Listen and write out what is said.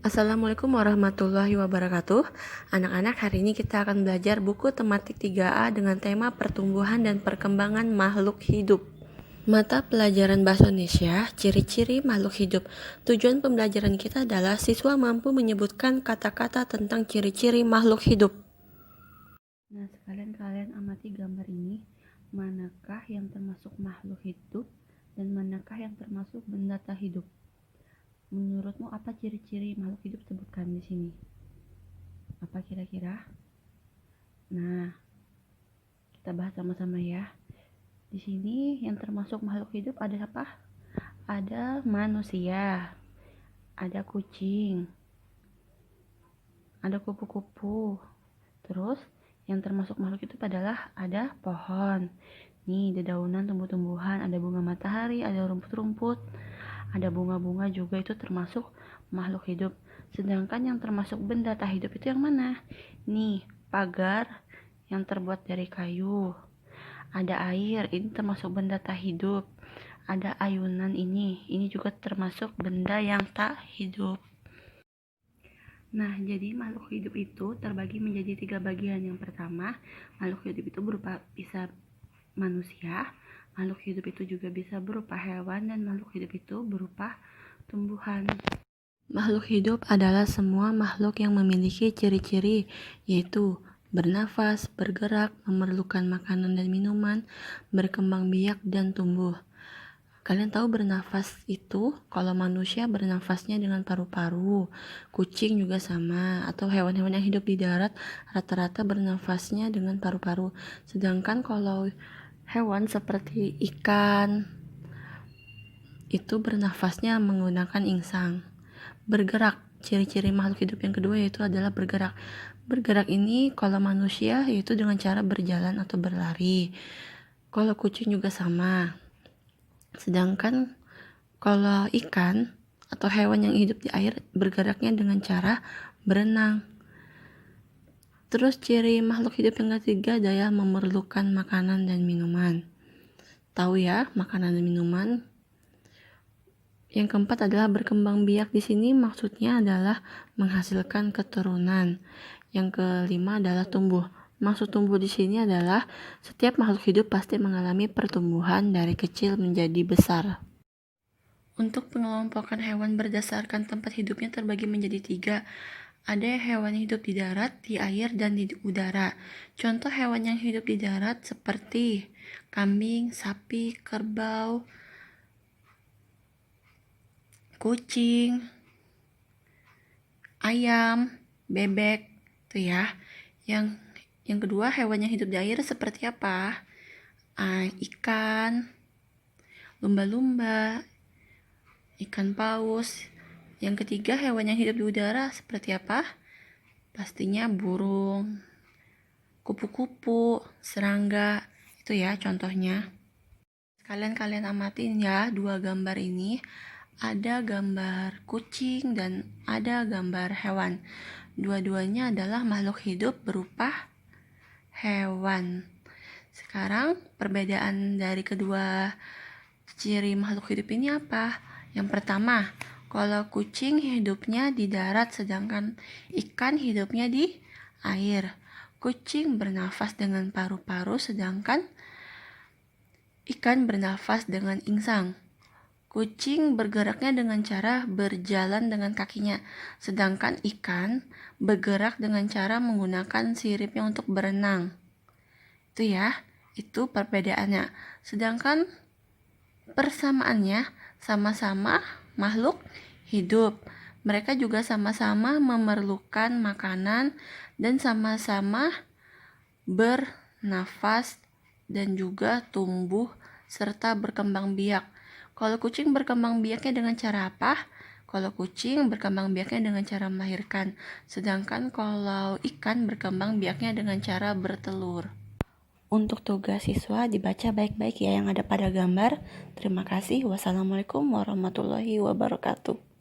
Assalamualaikum warahmatullahi wabarakatuh. Anak-anak, hari ini kita akan belajar buku tematik 3A dengan tema pertumbuhan dan perkembangan makhluk hidup. Mata pelajaran Bahasa Indonesia, ciri-ciri makhluk hidup. Tujuan pembelajaran kita adalah siswa mampu menyebutkan kata-kata tentang ciri-ciri makhluk hidup. Nah, sekalian kalian amati gambar ini. Manakah yang termasuk makhluk hidup dan manakah yang termasuk benda tak hidup? Menurutmu apa ciri-ciri makhluk hidup? Sebutkan di sini. Apa kira-kira? Nah, kita bahas sama-sama ya. Di sini yang termasuk makhluk hidup ada apa? Ada manusia, ada kucing, ada kupu-kupu. Terus yang termasuk makhluk hidup adalah ada pohon. Nih, dedaunan tumbuh-tumbuhan, ada bunga matahari, ada rumput-rumput, ada bunga-bunga juga, itu termasuk makhluk hidup. Sedangkan yang termasuk benda tak hidup itu yang mana? Nih, pagar yang terbuat dari kayu. Ada air, ini termasuk benda tak hidup. Ada ayunan ini juga termasuk benda yang tak hidup. Nah, jadi makhluk hidup itu terbagi menjadi 3 bagian. Yang pertama, makhluk hidup itu berupa bisa manusia, makhluk hidup itu juga bisa berupa hewan, dan makhluk hidup itu berupa tumbuhan. Makhluk hidup adalah semua makhluk yang memiliki ciri-ciri, yaitu bernafas, bergerak, memerlukan makanan dan minuman, berkembang biak, dan tumbuh. Kalian tahu bernafas itu, kalau manusia bernafasnya dengan paru-paru, kucing juga sama, atau hewan-hewan yang hidup di darat rata-rata bernafasnya dengan paru-paru. Sedangkan kalau hewan seperti ikan itu bernafasnya menggunakan insang. Bergerak, ciri-ciri makhluk hidup yang kedua yaitu adalah bergerak. Bergerak ini kalau manusia yaitu dengan cara berjalan atau berlari. Kalau kucing juga sama. Sedangkan kalau ikan atau hewan yang hidup di air bergeraknya dengan cara berenang. Terus ciri makhluk hidup yang ketiga adalah memerlukan makanan dan minuman. Tahu ya, makanan dan minuman. Yang keempat adalah berkembang biak. Di sini maksudnya adalah menghasilkan keturunan. Yang kelima adalah tumbuh. Maksud tumbuh di sini adalah setiap makhluk hidup pasti mengalami pertumbuhan dari kecil menjadi besar. Untuk pengelompokan hewan berdasarkan tempat hidupnya terbagi menjadi 3. Ada hewan yang hidup di darat, di air, dan di udara. Contoh hewan yang hidup di darat seperti kambing, sapi, kerbau, kucing, ayam, bebek, tuh ya. Yang kedua, hewan yang hidup di air seperti apa? Ikan, lumba-lumba, ikan paus. Yang ketiga, hewan yang hidup di udara seperti apa? Pastinya burung, kupu-kupu, serangga. Itu ya contohnya. Kalian amatin ya, 2 gambar ini. Ada gambar kucing dan ada gambar hewan. Dua-duanya adalah makhluk hidup berupa hewan. Sekarang perbedaan dari kedua ciri makhluk hidup ini apa? Yang pertama, kalau kucing hidupnya di darat sedangkan ikan hidupnya di air. Kucing bernafas dengan paru-paru sedangkan ikan bernafas dengan insang. Kucing bergeraknya dengan cara berjalan dengan kakinya, sedangkan ikan bergerak dengan cara menggunakan siripnya untuk berenang. Itu ya, itu perbedaannya. Sedangkan persamaannya sama-sama makhluk hidup. Mereka juga sama-sama memerlukan makanan dan sama-sama bernafas dan juga tumbuh serta berkembang biak. Kalau kucing berkembang biaknya dengan cara apa? Kalau kucing berkembang biaknya dengan cara melahirkan, sedangkan kalau ikan berkembang biaknya dengan cara bertelur. Untuk tugas siswa dibaca baik-baik ya yang ada pada gambar. Terima kasih. Wassalamualaikum warahmatullahi wabarakatuh.